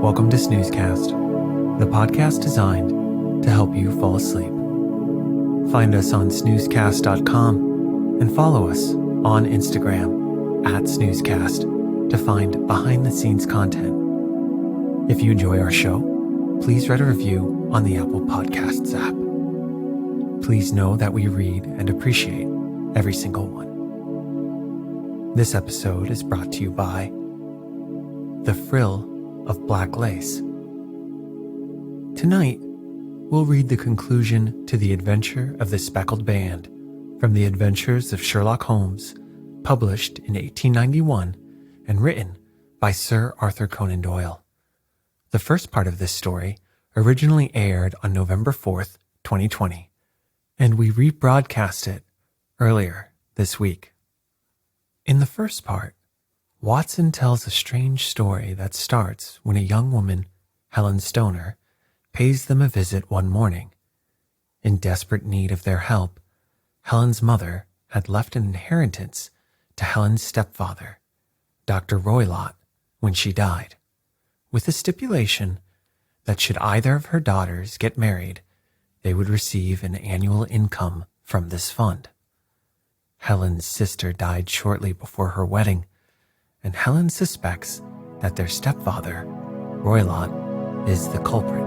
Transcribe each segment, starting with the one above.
Welcome to Snoozecast, the podcast designed to help you fall asleep. Find us on snoozecast.com and follow us on Instagram @snoozecast to find behind-the-scenes content. If you enjoy our show, please write a review on the Apple Podcasts app. Please know that we read and appreciate every single one. This episode is brought to you by The Frill of Black Lace. Tonight, we'll read the conclusion to The Adventure of the Speckled Band from The Adventures of Sherlock Holmes, published in 1891 and written by Sir Arthur Conan Doyle. The first part of this story originally aired on November 4th, 2020, and we rebroadcast it earlier this week. In the first part, Watson tells a strange story that starts when a young woman, Helen Stoner, pays them a visit one morning. In desperate need of their help, Helen's mother had left an inheritance to Helen's stepfather, Dr. Roylott, when she died, with a stipulation that should either of her daughters get married, they would receive an annual income from this fund. Helen's sister died shortly before her wedding, and Helen suspects that their stepfather, Roylott, is the culprit.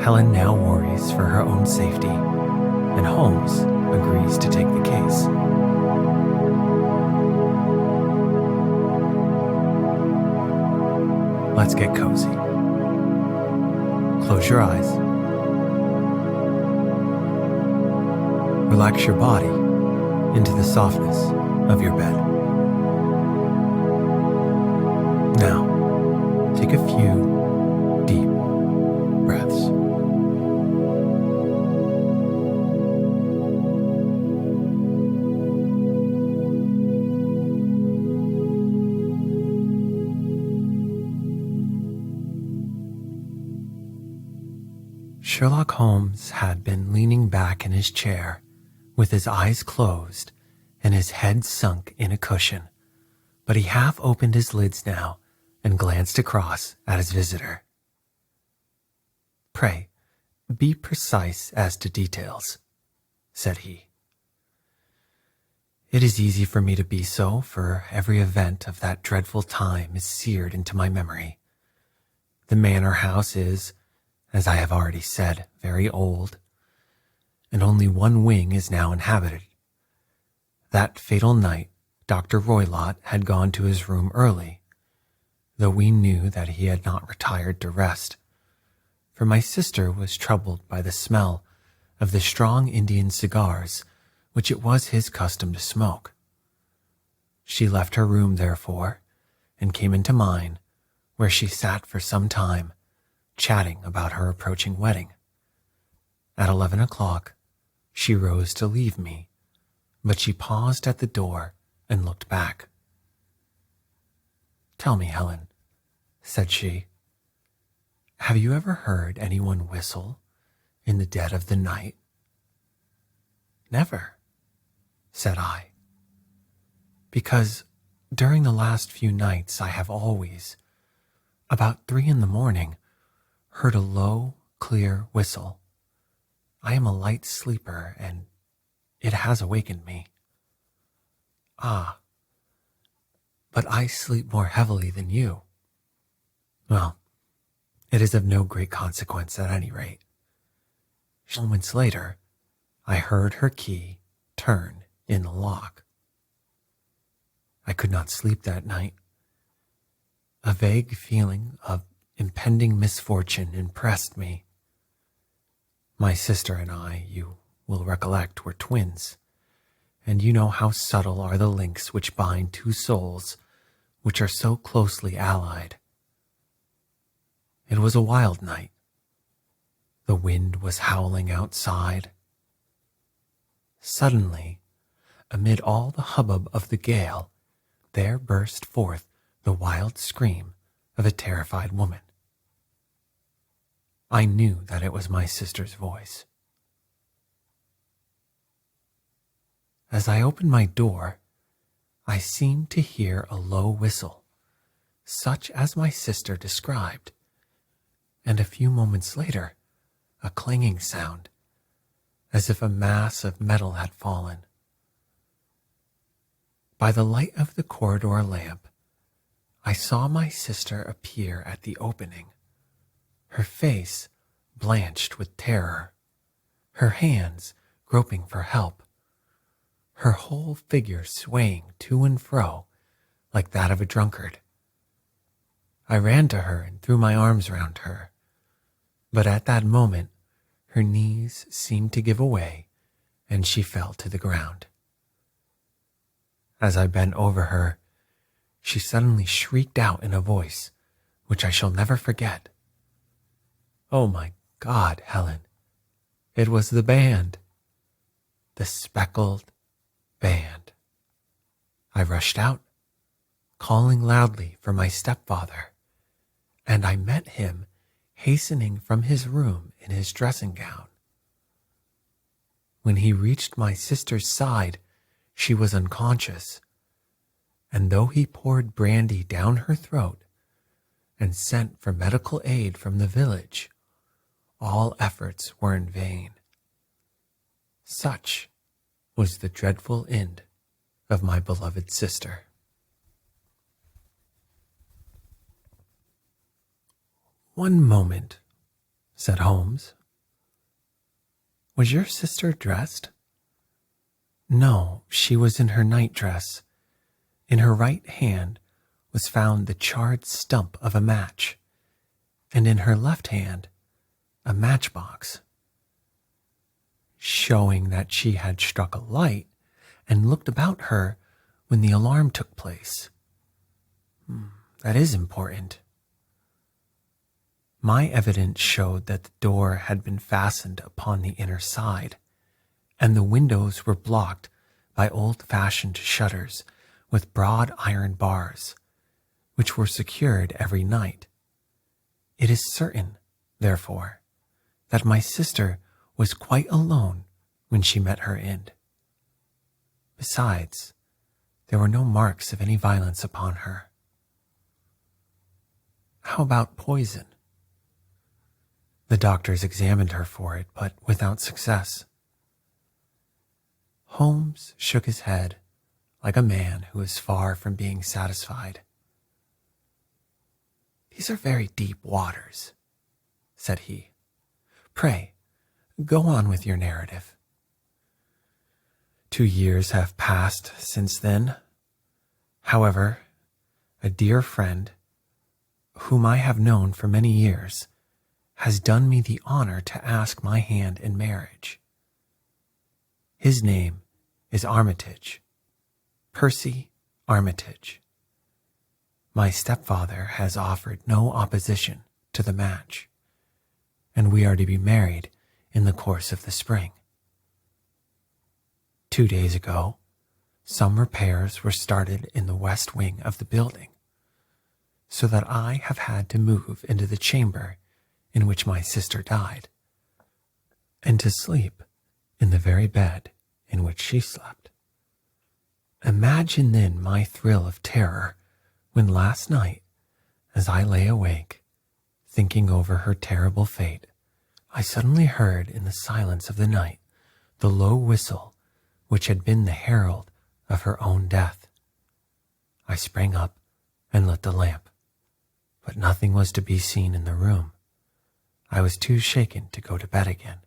Helen now worries for her own safety, and Holmes agrees to take the case. Let's get cozy. Close your eyes. Relax your body into the softness of your bed. Now, take a few deep breaths. Sherlock Holmes had been leaning back in his chair with his eyes closed and his head sunk in a cushion, but he half opened his lids now and glanced across at his visitor. "Pray, be precise as to details," said he. "It is easy for me to be so, for every event of that dreadful time is seared into my memory. The manor house is, as I have already said, very old, and only one wing is now inhabited. That fatal night, Dr. Roylott had gone to his room early, though we knew that he had not retired to rest, for my sister was troubled by the smell of the strong Indian cigars which it was his custom to smoke. She left her room, therefore, and came into mine, where she sat for some time, chatting about her approaching wedding. At 11 o'clock, she rose to leave me, but she paused at the door and looked back. 'Tell me, Helen,' said she, 'have you ever heard anyone whistle in the dead of the night?' 'Never,' said I, 'because during the last few nights I have always, about 3 a.m, heard a low, clear whistle. I am a light sleeper, and it has awakened me.' 'Ah, but I sleep more heavily than you.' 'Well, it is of no great consequence at any rate.' Moments later, I heard her key turn in the lock. I could not sleep that night. A vague feeling of impending misfortune impressed me. My sister and I, you will recollect, were twins, and you know how subtle are the links which bind two souls which are so closely allied. It was a wild night. The wind was howling outside. Suddenly, amid all the hubbub of the gale, there burst forth the wild scream of a terrified woman. I knew that it was my sister's voice. As I opened my door, I seemed to hear a low whistle, such as my sister described, and a few moments later, a clanging sound, as if a mass of metal had fallen. By the light of the corridor lamp, I saw my sister appear at the opening, her face blanched with terror, her hands groping for help, her whole figure swaying to and fro like that of a drunkard. I ran to her and threw my arms round her, but at that moment her knees seemed to give way and she fell to the ground. As I bent over her, she suddenly shrieked out in a voice which I shall never forget. Oh my God, Helen, it was the band, the Speckled band. I rushed out, calling loudly for my stepfather, and I met him hastening from his room in his dressing gown. When he reached my sister's side, she was unconscious, and though he poured brandy down her throat and sent for medical aid from the village, all efforts were in vain. Such was the dreadful end of my beloved sister. "One moment," said Holmes. "Was your sister dressed?" "No, she was in her nightdress. In her right hand was found the charred stump of a match, and in her left hand a matchbox, showing that she had struck a light and looked about her when the alarm took place. That is important. My evidence showed that the door had been fastened upon the inner side, and the windows were blocked by old-fashioned shutters with broad iron bars, which were secured every night. It is certain, therefore, that my sister was quite alone when she met her end. Besides, there were no marks of any violence upon her." "How about poison?" "The doctors examined her for it, but without success." Holmes shook his head like a man who is far from being satisfied. "These are very deep waters," said he. "Pray, go on with your narrative." 2 years have passed since then. However, a dear friend, whom I have known for many years, has done me the honor to ask my hand in marriage. His name is Armitage, Percy Armitage. My stepfather has offered no opposition to the match, and we are to be married in the course of the spring. 2 days ago, some repairs were started in the west wing of the building, so that I have had to move into the chamber in which my sister died, and to sleep in the very bed in which she slept. Imagine then my thrill of terror when last night, as I lay awake, thinking over her terrible fate, I suddenly heard in the silence of the night the low whistle which had been the herald of her own death. I sprang up and lit the lamp, but nothing was to be seen in the room. I was too shaken to go to bed again.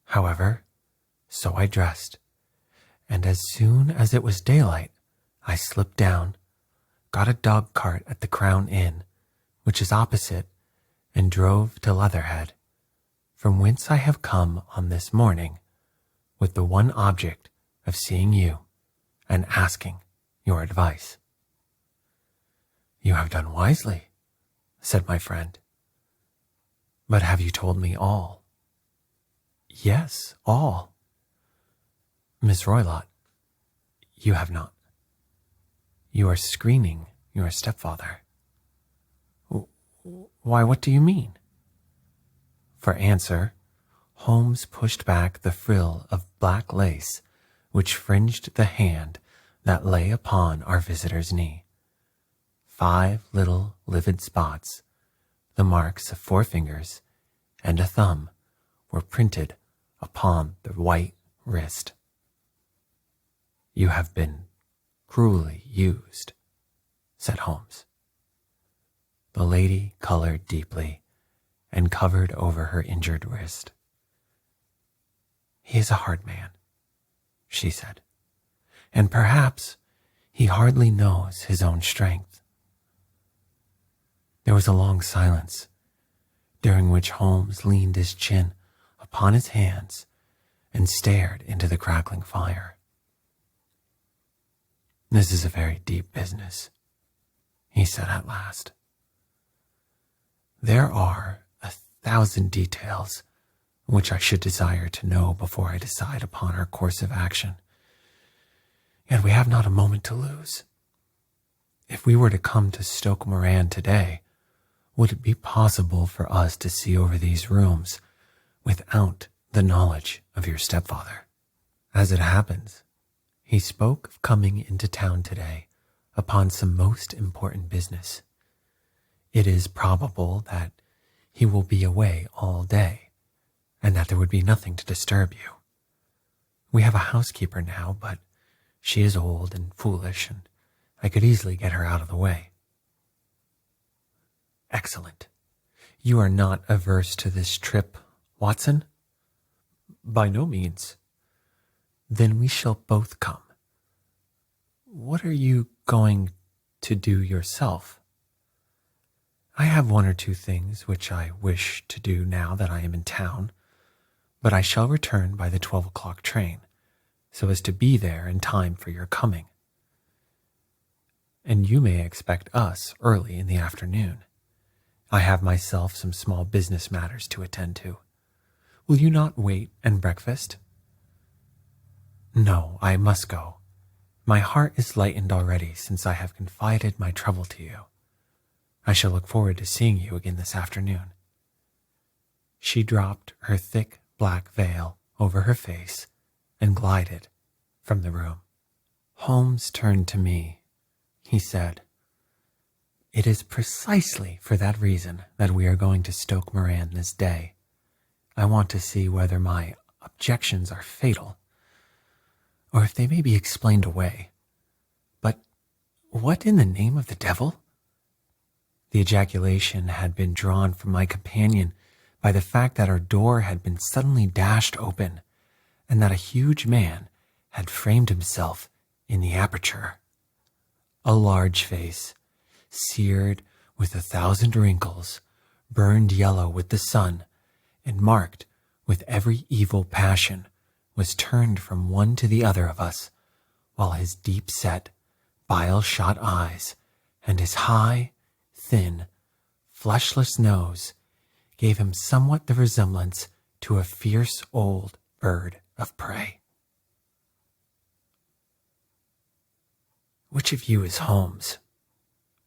However, so I dressed, and as soon as it was daylight, I slipped down, got a dog cart at the Crown Inn, which is opposite, and drove to Leatherhead, from whence I have come on this morning, with the one object of seeing you and asking your advice." "You have done wisely," said my friend. "But have you told me all?" "Yes, all." "Miss Roylott, you have not. You are screening your stepfather." "Why, what do you mean?" For answer, Holmes pushed back the frill of black lace which fringed the hand that lay upon our visitor's knee. 5 little livid spots, the marks of 4 fingers and a thumb, were printed upon the white wrist. "You have been cruelly used," said Holmes. The lady colored deeply and covered over her injured wrist. "He is a hard man," she said, "and perhaps he hardly knows his own strength." There was a long silence, during which Holmes leaned his chin upon his hands and stared into the crackling fire. "This is a very deep business," he said at last. "There are 1,000 details which I should desire to know before I decide upon our course of action. Yet we have not a moment to lose. If we were to come to Stoke Moran today, would it be possible for us to see over these rooms without the knowledge of your stepfather? As it happens, he spoke of coming into town today upon some most important business. It is probable that he will be away all day, and that there would be nothing to disturb you. We have a housekeeper now, but she is old and foolish, and I could easily get her out of the way." "Excellent. You are not averse to this trip, Watson?" "By no means." "Then we shall both come. What are you going to do yourself?" "I have 1 or 2 things which I wish to do now that I am in town, but I shall return by the 12 o'clock train, so as to be there in time for your coming. And you may expect us early in the afternoon. I have myself some small business matters to attend to. Will you not wait and breakfast?" "No, I must go. My heart is lightened already since I have confided my trouble to you. I shall look forward to seeing you again this afternoon." She dropped her thick black veil over her face and glided from the room. Holmes turned to me. He said, "It is precisely for that reason that we are going to Stoke Moran this day. I want to see whether my objections are fatal, or if they may be explained away. But what in the name of the devil?" The ejaculation had been drawn from my companion by the fact that our door had been suddenly dashed open, and that a huge man had framed himself in the aperture. A large face, seared with 1,000 wrinkles, burned yellow with the sun, and marked with every evil passion, was turned from one to the other of us, while his deep-set, bile-shot eyes and his high, thin, fleshless nose gave him somewhat the resemblance to a fierce old bird of prey. "Which of you is Holmes?"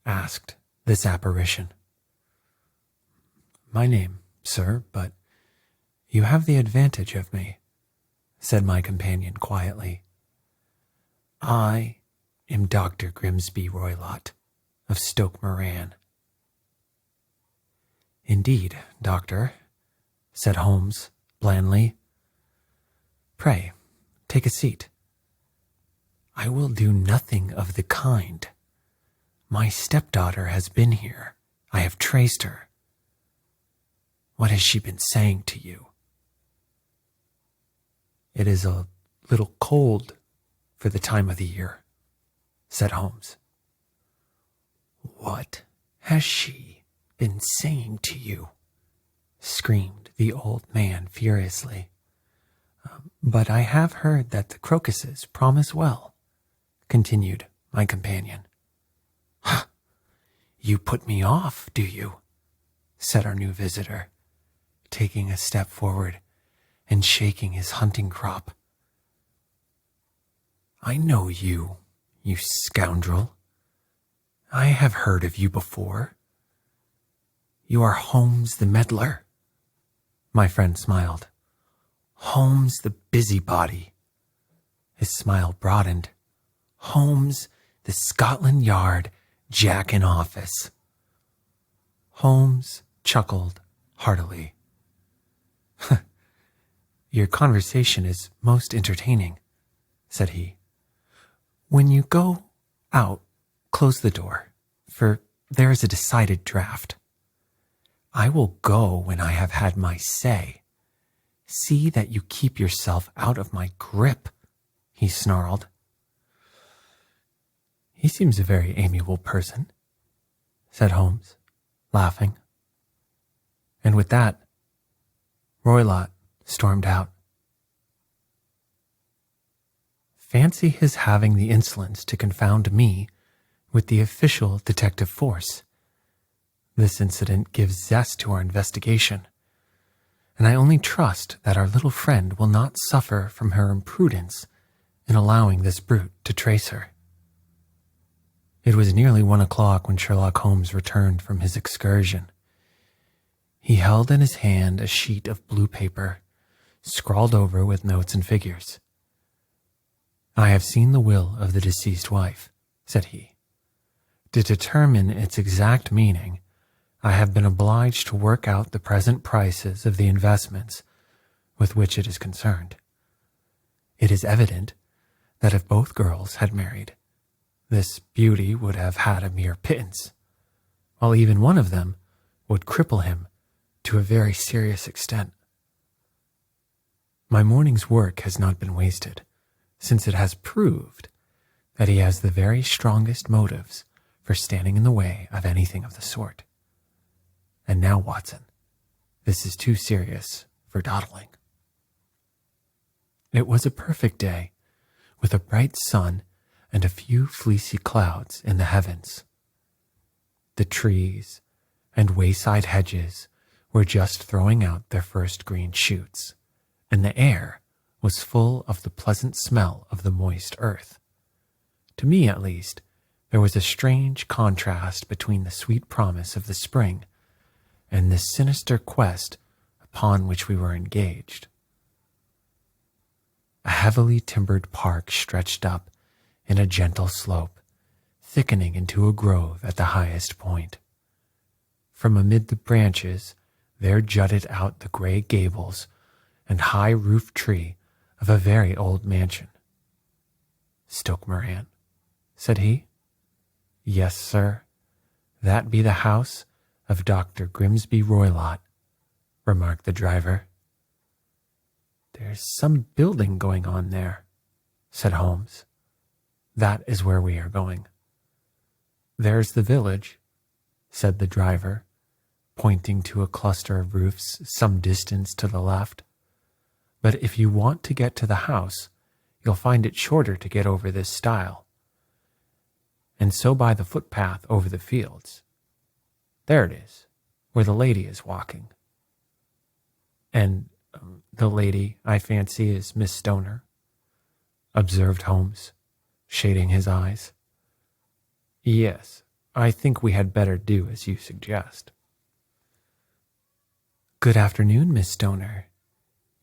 asked this apparition. "My name, sir, but you have the advantage of me," said my companion quietly. "I am Dr. Grimsby Roylott of Stoke Moran." "Indeed, doctor," said Holmes blandly. "Pray, take a seat." "I will do nothing of the kind. My stepdaughter has been here. I have traced her. What has she been saying to you?" "It is a little cold for the time of the year," said Holmes. "What has she been saying to you?" screamed the old man furiously. "But I have heard that the crocuses promise well," continued my companion. "Huh! You put me off, do you?" said our new visitor, taking a step forward and shaking his hunting crop. "I know you, you scoundrel. I have heard of you before. You are Holmes the meddler." My friend smiled. "Holmes the busybody." His smile broadened. "Holmes the Scotland Yard Jack in office." Holmes chuckled heartily. "Your conversation is most entertaining," said he. "When you go out, close the door, for there is a decided draft. I will go when I have had my say. See that you keep yourself out of my grip," he snarled. "He seems a very amiable person," said Holmes, laughing. And with that, Roylott stormed out. Fancy his having the insolence to confound me with the official detective force. This incident gives zest to our investigation, and I only trust that our little friend will not suffer from her imprudence in allowing this brute to trace her. It was nearly 1 o'clock when Sherlock Holmes returned from his excursion. He held in his hand a sheet of blue paper, scrawled over with notes and figures. "I have seen the will of the deceased wife," said he. "To determine its exact meaning, I have been obliged to work out the present prices of the investments with which it is concerned. It is evident that if both girls had married, this beauty would have had a mere pittance, while even one of them would cripple him to a very serious extent. My morning's work has not been wasted, since it has proved that he has the very strongest motives for standing in the way of anything of the sort. And now, Watson, this is too serious for dawdling." It was a perfect day, with a bright sun and a few fleecy clouds in the heavens. The trees and wayside hedges were just throwing out their first green shoots, and the air was full of the pleasant smell of the moist earth. To me, at least, there was a strange contrast between the sweet promise of the spring and the sinister quest upon which we were engaged. A heavily timbered park stretched up in a gentle slope, thickening into a grove at the highest point. From amid the branches there jutted out the gray gables and high roof tree of a very old mansion. "Stoke Moran," said he. "Yes, sir, that be the house of Dr. Grimsby Roylott," remarked the driver. "There's some building going on there," said Holmes. "That is where we are going." "There's the village," said the driver, pointing to a cluster of roofs some distance to the left. "But if you want to get to the house, you'll find it shorter to get over this stile, and so by the footpath over the fields. There it is, where the lady is walking." "And the lady, I fancy, is Miss Stoner," observed Holmes, shading his eyes. "Yes, I think we had better do as you suggest." "Good afternoon, Miss Stoner.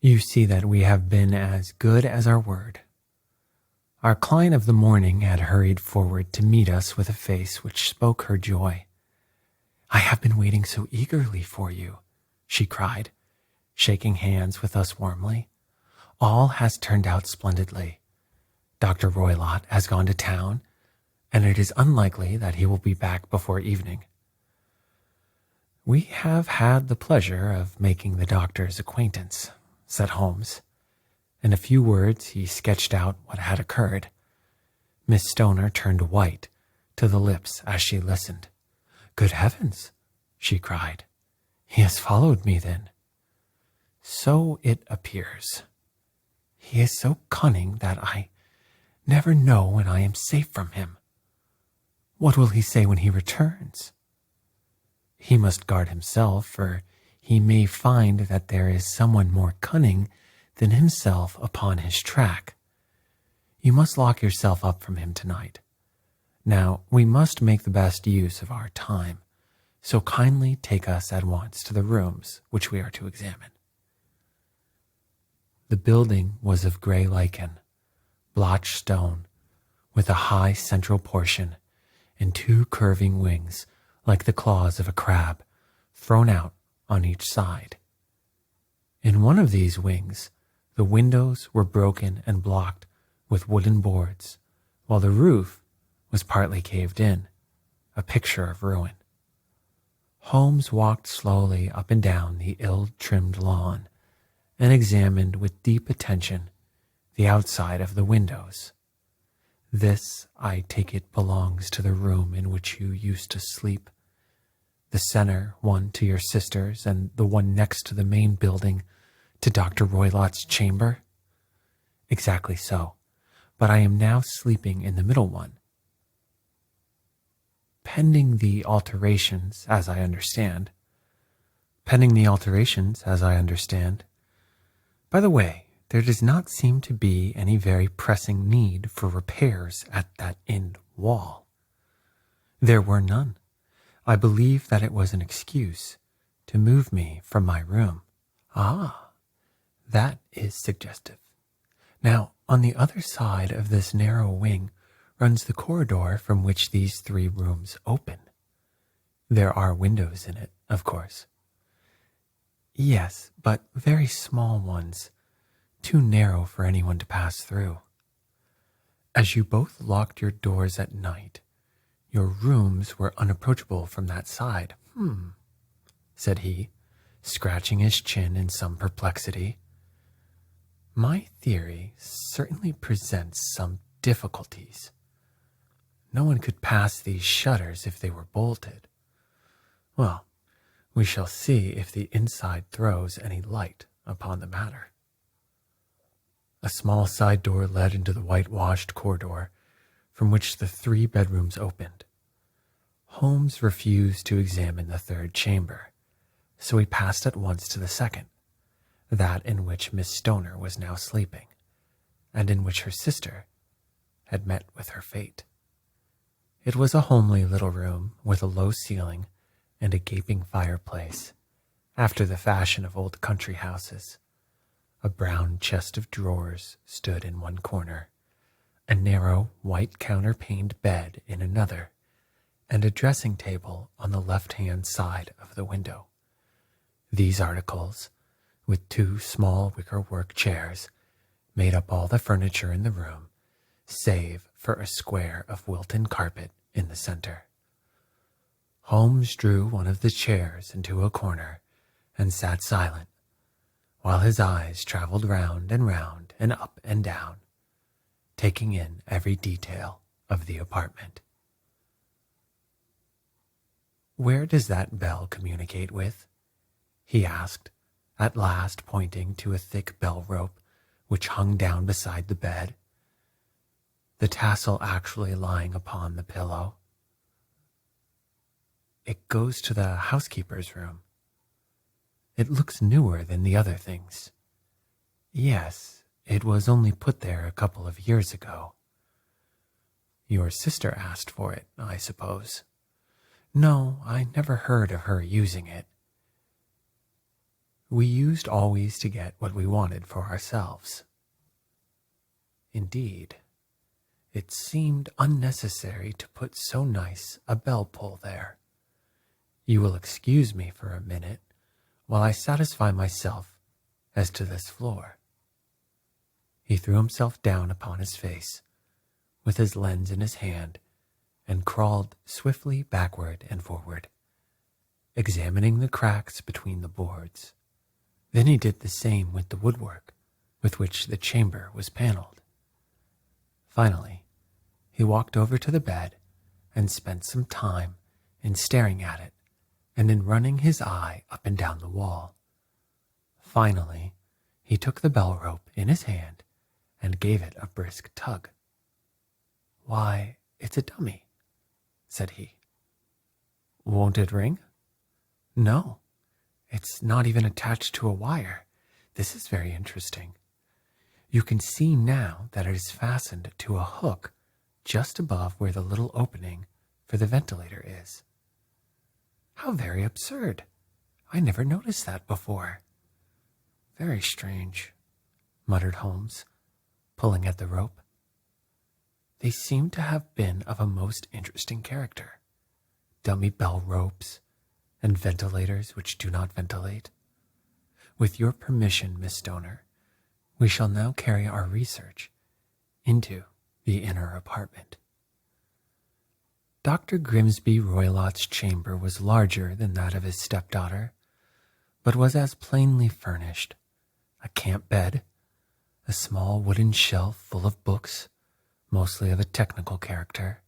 You see that we have been as good as our word." Our client of the morning had hurried forward to meet us with a face which spoke her joy. "I have been waiting so eagerly for you," she cried, shaking hands with us warmly. "All has turned out splendidly. Dr. Roylott has gone to town, and it is unlikely that he will be back before evening." "We have had the pleasure of making the doctor's acquaintance," said Holmes. In a few words he sketched out what had occurred. Miss Stoner turned white to the lips as she listened. "Good heavens!" she cried. "He has followed me, then?" "So it appears. He is so cunning that I never know when I am safe from him. What will he say when he returns? He must guard himself, for he may find that there is someone more cunning than himself upon his track. You must lock yourself up from him tonight. Now, we must make the best use of our time, so kindly take us at once to the rooms which we are to examine." The building was of gray lichen, blotched stone, with a high central portion and two curving wings like the claws of a crab thrown out on each side. In one of these wings, the windows were broken and blocked with wooden boards, while the roof was partly caved in, a picture of ruin. Holmes walked slowly up and down the ill-trimmed lawn and examined with deep attention the outside of the windows. This, I take it, belongs to the room in which you used to sleep. The center one to your sisters, and the one next to the main building to Dr. Roylott's chamber? Exactly so, but I am now sleeping in the middle one. Pending the alterations, as I understand. By the way, there does not seem to be any very pressing need for repairs at that end wall. There were none. I believe that it was an excuse to move me from my room. Ah, that is suggestive. Now, on the other side of this narrow wing runs the corridor from which these three rooms open. There are windows in it, of course. Yes, but very small ones, too narrow for anyone to pass through. As you both locked your doors at night, your rooms were unapproachable from that side. Said he, scratching his chin in some perplexity. My theory certainly presents some difficulties. No one could pass these shutters if they were bolted. Well, we shall see if the inside throws any light upon the matter. A small side door led into the whitewashed corridor from which the three bedrooms opened. Holmes refused to examine the third chamber, so he passed at once to the second, that in which Miss Stoner was now sleeping, and in which her sister had met with her fate. It was a homely little room with a low ceiling and a gaping fireplace, after the fashion of old country houses. A brown chest of drawers stood in one corner, a narrow white counterpaned bed in another, and a dressing table on the left-hand side of the window. These articles, with two small wicker-work chairs, made up all the furniture in the room, save for a square of Wilton carpet in the center. Holmes drew one of the chairs into a corner and sat silent, while his eyes traveled round and up and down, taking in every detail of the apartment. "Where does that bell communicate with?" he asked, at last pointing to a thick bell rope which hung down beside the bed, the tassel actually lying upon the pillow. "It goes to the housekeeper's room." "It looks newer than the other things." "Yes, it was only put there a couple of years ago." "Your sister asked for it, I suppose?" "No, I never heard of her using it. We used always to get what we wanted for ourselves." "Indeed. It seemed unnecessary to put so nice a bell pull there. You will excuse me for a minute while I satisfy myself as to this floor." He threw himself down upon his face, with his lens in his hand, and crawled swiftly backward and forward, examining the cracks between the boards. Then he did the same with the woodwork with which the chamber was paneled. Finally, he walked over to the bed and spent some time in staring at it and in running his eye up and down the wall. Finally, he took the bell rope in his hand and gave it a brisk tug. "Why, it's a dummy," said he. "Won't it ring?" "No, it's not even attached to a wire. This is very interesting. You can see now that it is fastened to a hook just above where the little opening for the ventilator is." "How very absurd. I never noticed that before." "Very strange," muttered Holmes, pulling at the rope. They seem to have been of a most interesting character. Dummy bell ropes, and ventilators which do not ventilate. With your permission, Miss Stoner, we shall now carry our research into the inner apartment. Dr. Grimsby Roylott's chamber was larger than that of his stepdaughter, but was as plainly furnished. A camp bed, a small wooden shelf full of books, mostly of a technical character,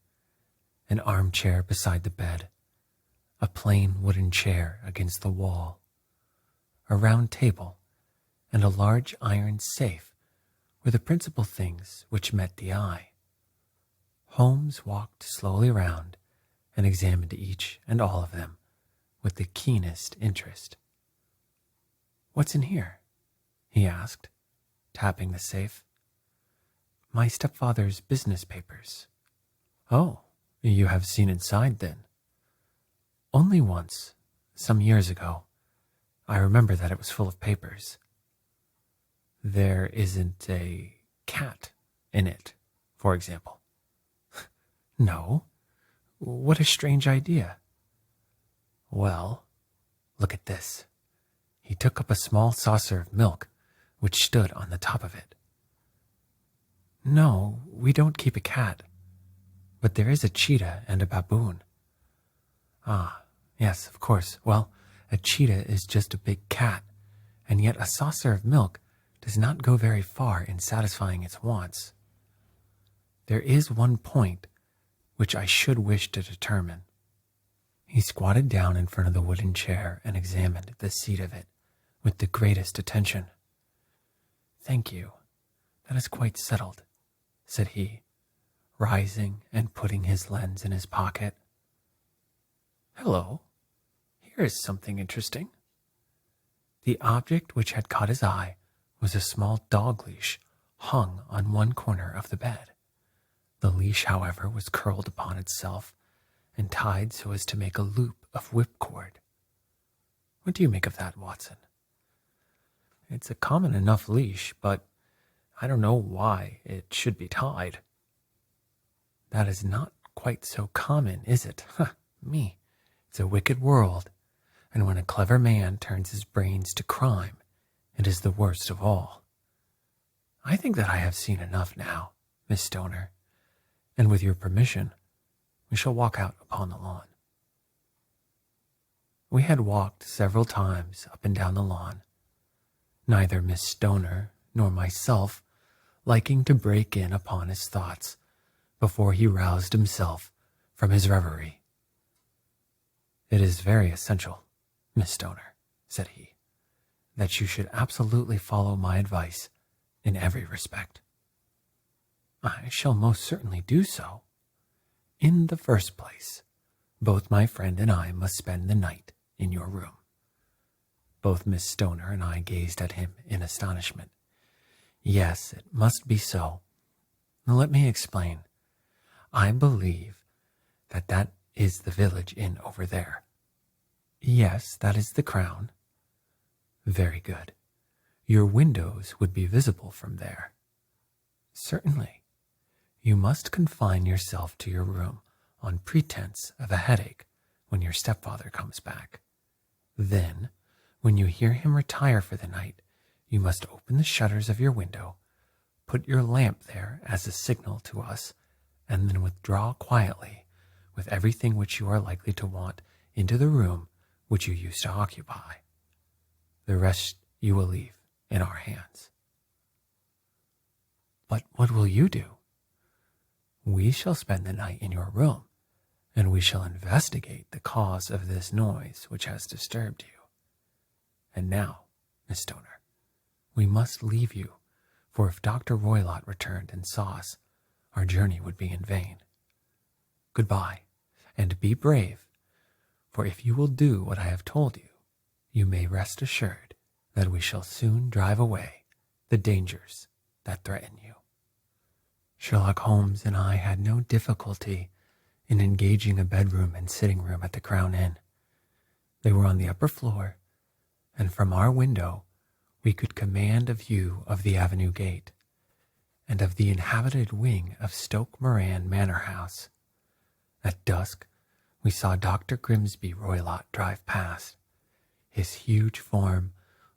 an armchair beside the bed, a plain wooden chair against the wall, a round table, and a large iron safe were the principal things which met the eye. Holmes walked slowly round and examined each and all of them with the keenest interest. "What's in here?" he asked, tapping the safe. "My stepfather's business papers." "Oh, you have seen inside then?" "Only once, some years ago. I remember that it was full of papers." "There isn't a cat in it, for example?" "No. What a strange idea." "Well, look at this." He took up a small saucer of milk which stood on the top of it. "No, we don't keep a cat, but there is a cheetah and a baboon." "Ah, yes, of course. Well, a cheetah is just a big cat, and yet a saucer of milk does not go very far in satisfying its wants. There is one point which I should wish to determine." He squatted down in front of the wooden chair and examined the seat of it with the greatest attention. "Thank you. That is quite settled," said he, rising and putting his lens in his pocket. "Hello, here is something interesting." The object which had caught his eye was a small dog leash hung on one corner of the bed. The leash, however, was curled upon itself and tied so as to make a loop of whipcord. What do you make of that, Watson? It's a common enough leash, but I don't know why it should be tied. That is not quite so common, is it? Me. It's a wicked world, and when a clever man turns his brains to crime, it is the worst of all. I think that I have seen enough now, Miss Stoner, and with your permission, we shall walk out upon the lawn. We had walked several times up and down the lawn, neither Miss Stoner nor myself liking to break in upon his thoughts before he roused himself from his reverie. "It is very essential, Miss Stoner," said he, "that you should absolutely follow my advice in every respect." "I shall most certainly do so. In the first place, both my friend and I must spend the night in your room." Both Miss Stoner and I gazed at him in astonishment. "Yes, it must be so. Let me explain. I believe that is the village inn over there." "Yes, that is the Crown." "Very good. Your windows would be visible from there." "Certainly. You must confine yourself to your room on pretense of a headache when your stepfather comes back. Then, when you hear him retire for the night, you must open the shutters of your window, put your lamp there as a signal to us, and then withdraw quietly with everything which you are likely to want into the room which you used to occupy. The rest you will leave in our hands." "But what will you do?" "We shall spend the night in your room, and we shall investigate the cause of this noise which has disturbed you. And now, Miss Stoner, we must leave you, for if Dr. Roylott returned and saw us, our journey would be in vain. Goodbye, and be brave, for if you will do what I have told you, you may rest assured that we shall soon drive away the dangers that threaten you." Sherlock Holmes and I had no difficulty in engaging a bedroom and sitting room at the Crown Inn. They were on the upper floor, and from our window we could command a view of the avenue gate, and of the inhabited wing of Stoke Moran Manor House. At dusk, we saw Dr. Grimsby Roylott drive past, his huge form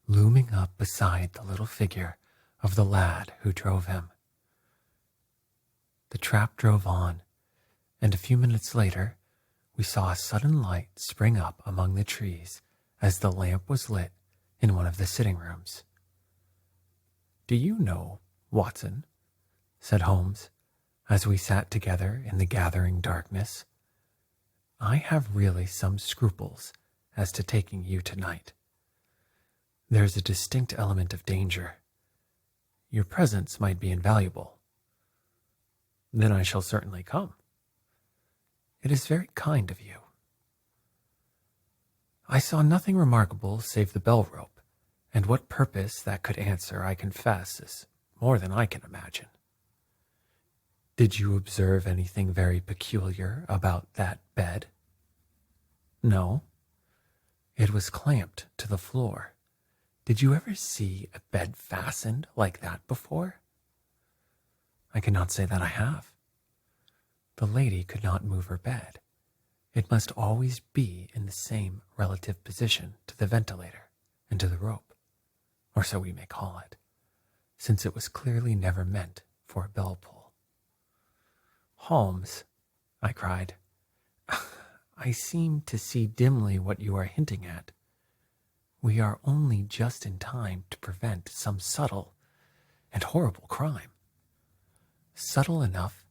looming up beside the little figure of the lad who drove him. The trap drove on, and a few minutes later, we saw a sudden light spring up among the trees as the lamp was lit in one of the sitting rooms. "Do you know, Watson," said Holmes, as we sat together in the gathering darkness, "I have really some scruples as to taking you tonight. There's a distinct element of danger. Your presence might be invaluable." "Then I shall certainly come." "It is very kind of you." I saw nothing remarkable save the bell rope, and what purpose that could answer, I confess, is more than I can imagine. "Did you observe anything very peculiar about that bed?" "No. It was clamped to the floor. Did you ever see a bed fastened like that before?" "I cannot say that I have." "The lady could not move her bed. It must always be in the same relative position to the ventilator and to the rope, or so we may call it, since it was clearly never meant for a bell pull." "Holmes," I cried, "I seem to see dimly what you are hinting at. We are only just in time to prevent some subtle and horrible crime." "Subtle enough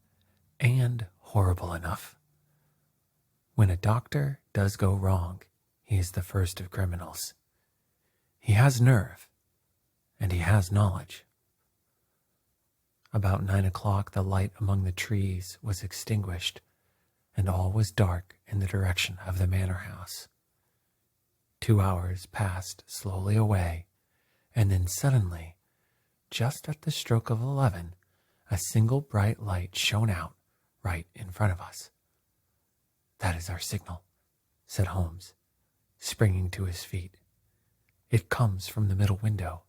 and horrible enough. When a doctor does go wrong, he is the first of criminals. He has nerve, and he has knowledge." About 9 o'clock, the light among the trees was extinguished, and all was dark in the direction of the manor house. 2 hours passed slowly away, and then suddenly, just at the stroke of 11, a single bright light shone out right in front of us. "That is our signal," said Holmes, springing to his feet. "It comes from the middle window."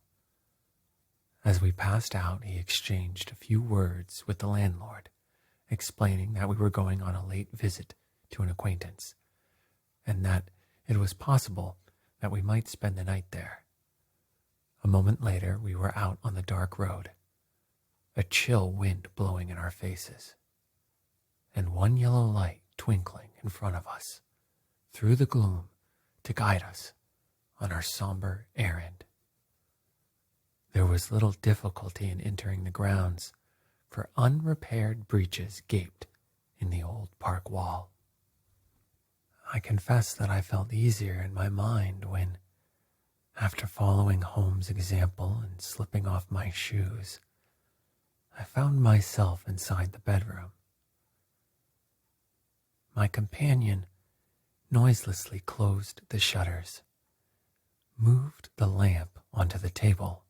As we passed out, he exchanged a few words with the landlord, explaining that we were going on a late visit to an acquaintance, and that it was possible that we might spend the night there. A moment later, we were out on the dark road, a chill wind blowing in our faces, and one yellow light twinkling in front of us through the gloom to guide us on our somber errand. There was little difficulty in entering the grounds, for unrepaired breaches gaped in the old park wall. I confess that I felt easier in my mind when, after following Holmes' example and slipping off my shoes, I found myself inside the bedroom. My companion noiselessly closed the shutters, moved the lamp onto the table,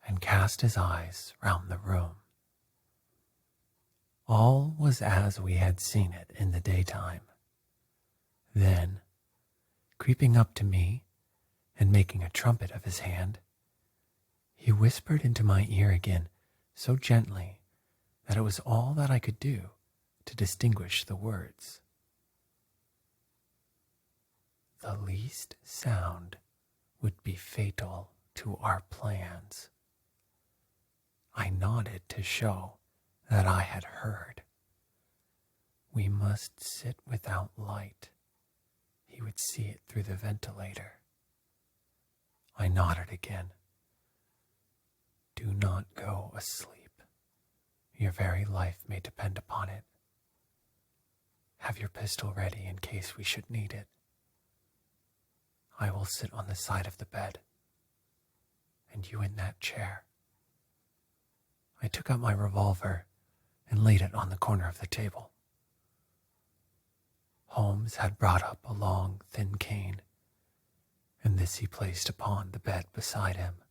and cast his eyes round the room. All was as we had seen it in the daytime. Then, creeping up to me and making a trumpet of his hand, he whispered into my ear again so gently that it was all that I could do to distinguish the words. "The least sound would be fatal to our plans." I nodded to show that I had heard. "We must sit without light. He would see it through the ventilator." I nodded again. "Do not go asleep. Your very life may depend upon it. Have your pistol ready in case we should need it. I will sit on the side of the bed, and you in that chair." I took out my revolver and laid it on the corner of the table. Holmes had brought up a long, thin cane, and this he placed upon the bed beside him.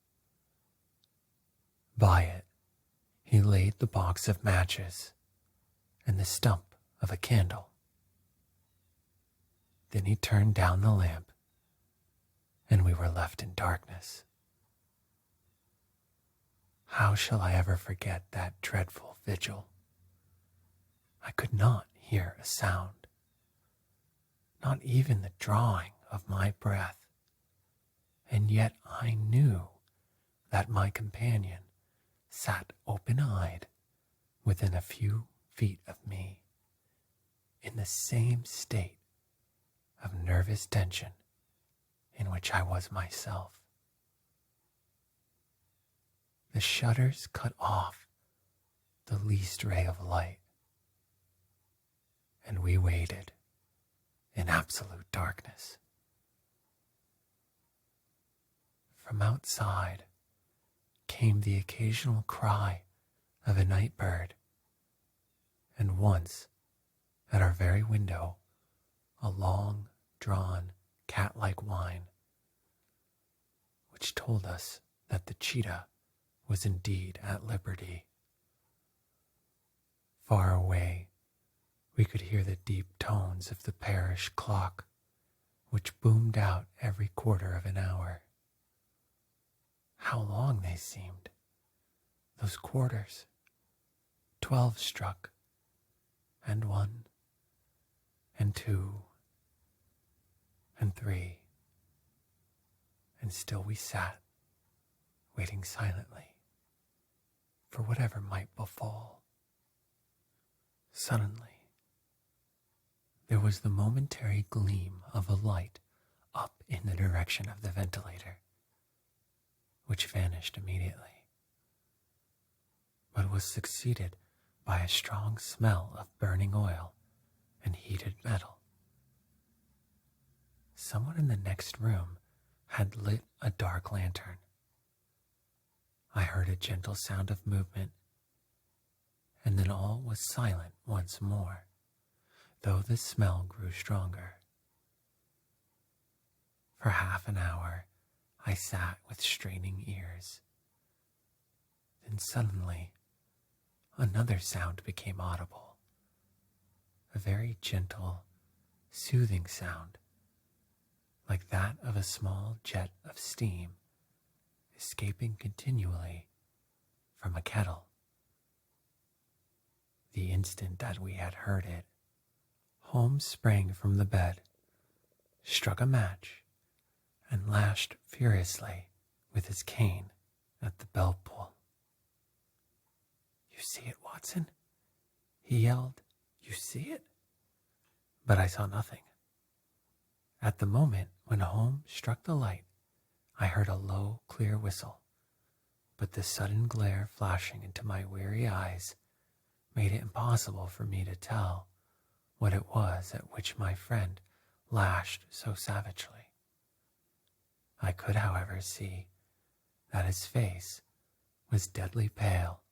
By it, he laid the box of matches and the stump of a candle. Then he turned down the lamp, and we were left in darkness. How shall I ever forget that dreadful vigil? I could not hear a sound, not even the drawing of my breath, and yet I knew that my companion sat open-eyed within a few feet of me, in the same state of nervous tension in which I was myself. The shutters cut off the least ray of light, and we waited in absolute darkness. From outside came the occasional cry of a night bird, and once, at our very window, a long-drawn cat-like whine, which told us that the cheetah was indeed at liberty. Far away, we could hear the deep tones of the parish clock, which boomed out every quarter of an hour. How long they seemed, those quarters! 12 struck, and 1, and 2, and 3, and still we sat, waiting silently for whatever might befall. Suddenly, there was the momentary gleam of a light up in the direction of the ventilator, which vanished immediately, but was succeeded by a strong smell of burning oil and heated metal. Someone in the next room had lit a dark lantern. I heard a gentle sound of movement, and then all was silent once more, though the smell grew stronger. For half an hour I sat with straining ears. Then suddenly another sound became audible, a very gentle, soothing sound, like that of a small jet of steam escaping continually from a kettle. The instant that we had heard it, Holmes sprang from the bed, struck a match, and lashed furiously with his cane at the bell pull. "You see it, Watson?" he yelled. "You see it?" But I saw nothing. At the moment when Holmes struck the light, I heard a low, clear whistle, but the sudden glare flashing into my weary eyes made it impossible for me to tell what it was at which my friend lashed so savagely. I could, however, see that his face was deadly pale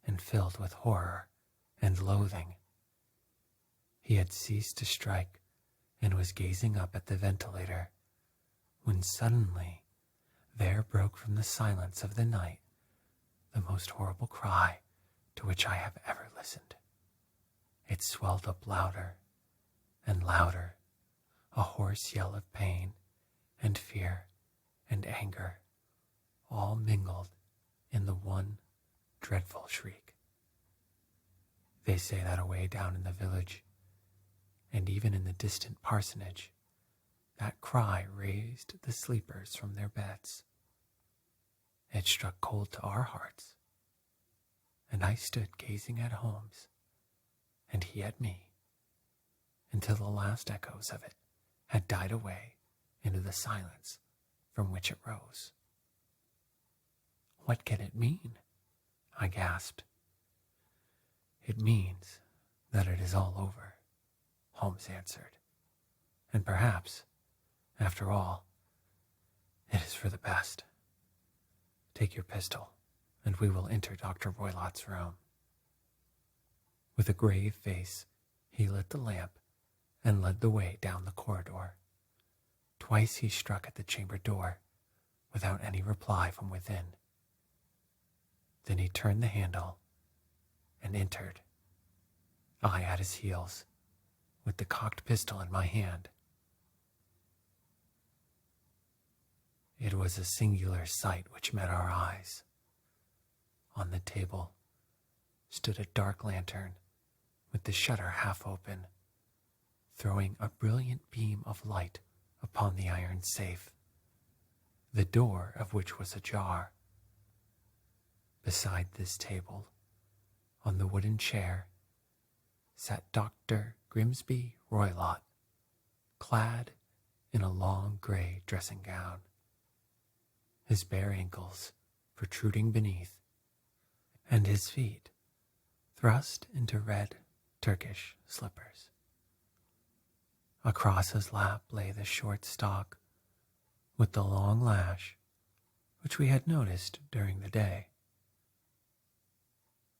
and filled with horror and loathing. He had ceased to strike and was gazing up at the ventilator, when suddenly there broke from the silence of the night the most horrible cry to which I have ever listened. It swelled up louder and louder, a hoarse yell of pain and fear and anger, all mingled in the one dreadful shriek. They say that away down in the village, and even in the distant parsonage, that cry raised the sleepers from their beds. It struck cold to our hearts, and I stood gazing at Holmes, and he at me, until the last echoes of it had died away into the silence from which it rose. "What can it mean?" I gasped. "It means that it is all over," Holmes answered, "and perhaps, after all, it is for the best. Take your pistol, and we will enter Dr. Roylott's room." With a grave face, he lit the lamp and led the way down the corridor. Twice he struck at the chamber door, without any reply from within. Then he turned the handle and entered, I at his heels, with the cocked pistol in my hand. It was a singular sight which met our eyes. On the table stood a dark lantern with the shutter half open, throwing a brilliant beam of light upon the iron safe, the door of which was ajar. Beside this table, on the wooden chair, sat Dr. Grimsby Roylott, clad in a long gray dressing gown, his bare ankles protruding beneath, and his feet thrust into red Turkish slippers. Across his lap lay the short stock with the long lash which we had noticed during the day.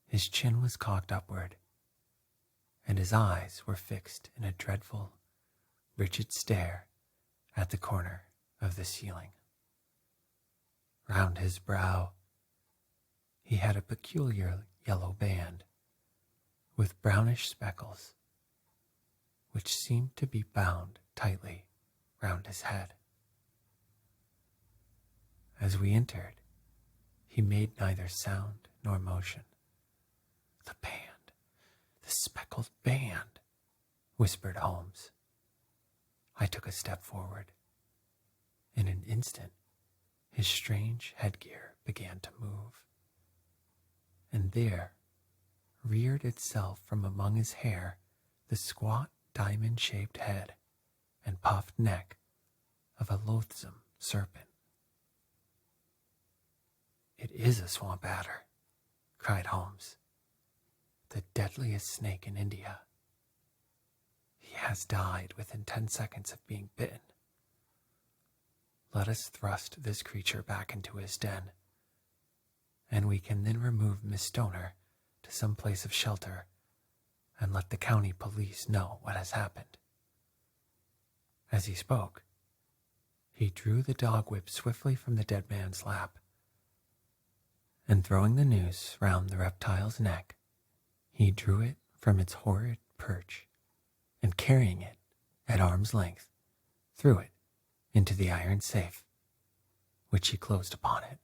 His chin was cocked upward, and his eyes were fixed in a dreadful, rigid stare at the corner of the ceiling. Round his brow he had a peculiar yellow band with brownish speckles, which seemed to be bound tightly round his head. As we entered, he made neither sound nor motion. "The band, the speckled band," whispered Holmes. I took a step forward. In an instant, his strange headgear began to move, and there reared itself from among his hair the squat diamond-shaped head and puffed neck of a loathsome serpent. "It is a swamp adder," cried Holmes, "the deadliest snake in India. He has died within 10 seconds of being bitten. Let us thrust this creature back into his den, and we can then remove Miss Stoner to some place of shelter and let the county police know what has happened." As he spoke, he drew the dog whip swiftly from the dead man's lap, and throwing the noose round the reptile's neck, he drew it from its horrid perch, and carrying it at arm's length, threw it into the iron safe, which he closed upon it.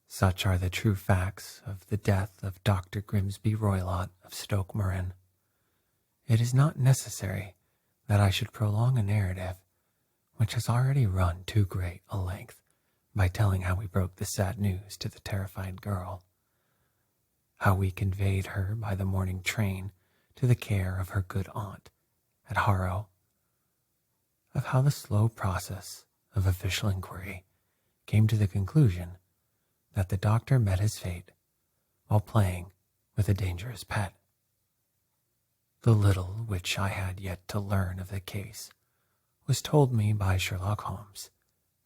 Such are the true facts of the death of Dr. Grimsby Roylott of Stoke Moran. It is not necessary that I should prolong a narrative which has already run too great a length by telling how we broke the sad news to the terrified girl, how we conveyed her by the morning train to the care of her good aunt at Harrow, of how the slow process of official inquiry came to the conclusion that the doctor met his fate while playing with a dangerous pet. The little which I had yet to learn of the case was told me by Sherlock Holmes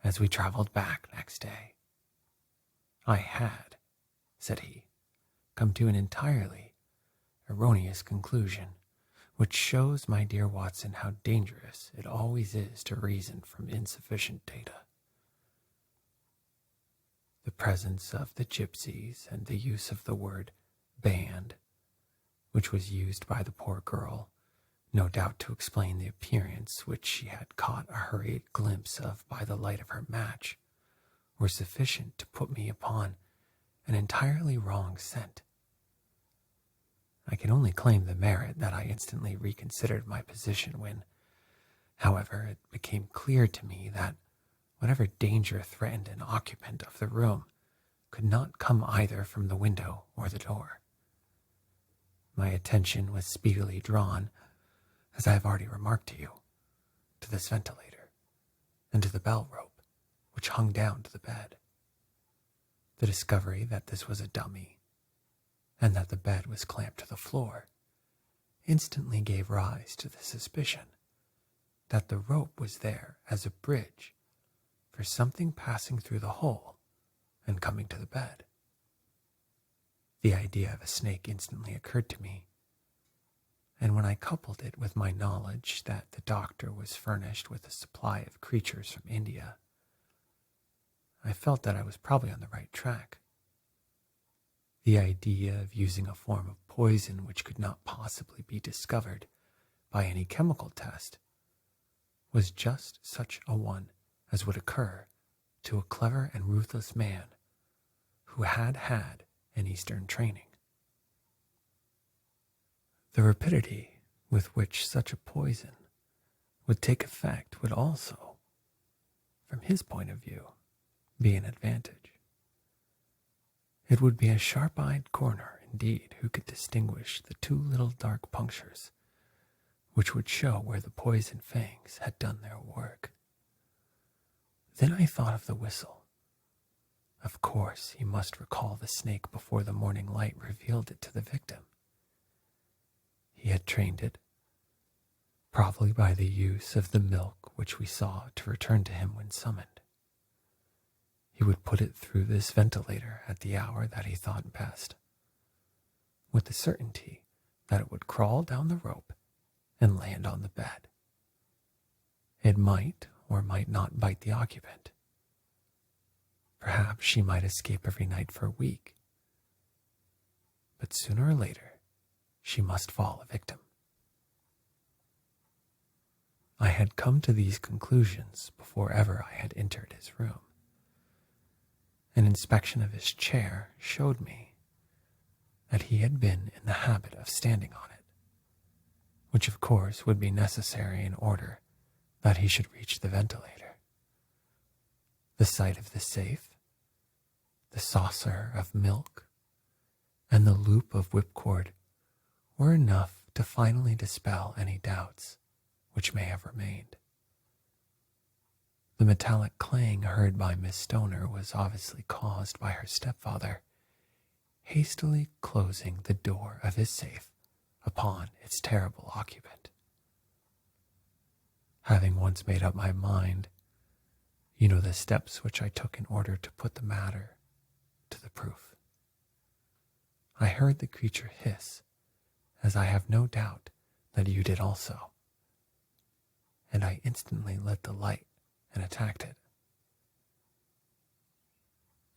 as we traveled back next day. "I had," said he, "come to an entirely erroneous conclusion, which shows, my dear Watson, how dangerous it always is to reason from insufficient data. The presence of the gypsies and the use of the word band, which was used by the poor girl, no doubt to explain the appearance which she had caught a hurried glimpse of by the light of her match, were sufficient to put me upon an entirely wrong scent. I can only claim the merit that I instantly reconsidered my position when, however, it became clear to me that whatever danger threatened an occupant of the room could not come either from the window or the door. My attention was speedily drawn, as I have already remarked to you, to this ventilator and to the bell rope which hung down to the bed. The discovery that this was a dummy and that the bed was clamped to the floor instantly gave rise to the suspicion that the rope was there as a bridge for something passing through the hole and coming to the bed. The idea of a snake instantly occurred to me, and when I coupled it with my knowledge that the doctor was furnished with a supply of creatures from India, I felt that I was probably on the right track. The idea of using a form of poison which could not possibly be discovered by any chemical test was just such a one as would occur to a clever and ruthless man who had had an Eastern training. The rapidity with which such a poison would take effect would also, from his point of view, be an advantage. It would be a sharp-eyed coroner indeed who could distinguish the two little dark punctures which would show where the poison fangs had done their work. Then I thought of the whistle. Of course, he must recall the snake before the morning light revealed it to the victim. He had trained it, probably by the use of the milk which we saw, to return to him when summoned. He would put it through this ventilator at the hour that he thought best, with the certainty that it would crawl down the rope and land on the bed. It might or might not bite the occupant. Perhaps she might escape every night for a week, but sooner or later she must fall a victim. I had come to these conclusions before ever I had entered his room. An inspection of his chair showed me that he had been in the habit of standing on it, which of course would be necessary in order that he should reach the ventilator. The sight of the safe, the saucer of milk, and the loop of whipcord were enough to finally dispel any doubts which may have remained. The metallic clang heard by Miss Stoner was obviously caused by her stepfather hastily closing the door of his safe upon its terrible occupant. Having once made up my mind, you know the steps which I took in order to put the matter to the proof. I heard the creature hiss, as I have no doubt that you did also, and I instantly lit the light and attacked it,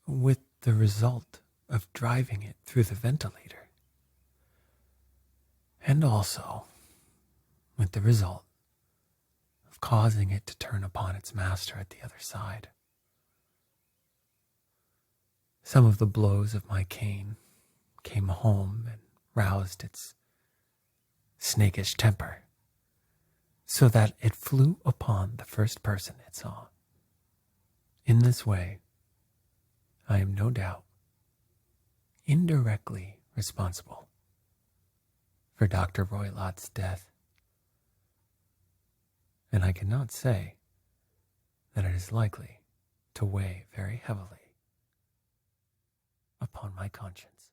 with the result of driving it through the ventilator, and also with the result of causing it to turn upon its master at the other side. Some of the blows of my cane came home and roused its snakish temper, so that it flew upon the first person it saw. In this way, I am no doubt indirectly responsible for Dr. Roylott's death, and I cannot say that it is likely to weigh very heavily upon my conscience.